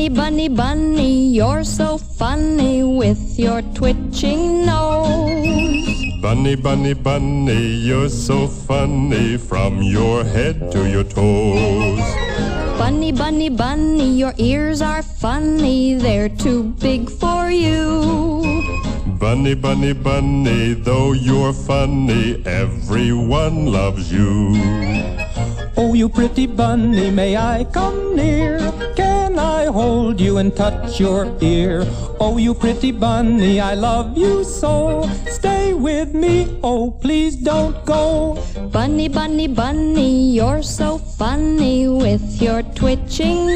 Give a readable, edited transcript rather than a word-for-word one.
Bunny, bunny, bunny, you're so funny with your twitching nose. Bunny, bunny, bunny, you're so funny from your head to your toes. Bunny, bunny, bunny, your ears are funny, they're too big for you. Bunny, bunny, bunny, though you're funny, everyone loves you. Oh, you pretty bunny, may I come near? Can I hold you and touch your ear? Oh, you pretty bunny, I love you so. Stay with me, oh, please don't go. Bunny, bunny, bunny, you're so funny with your twitching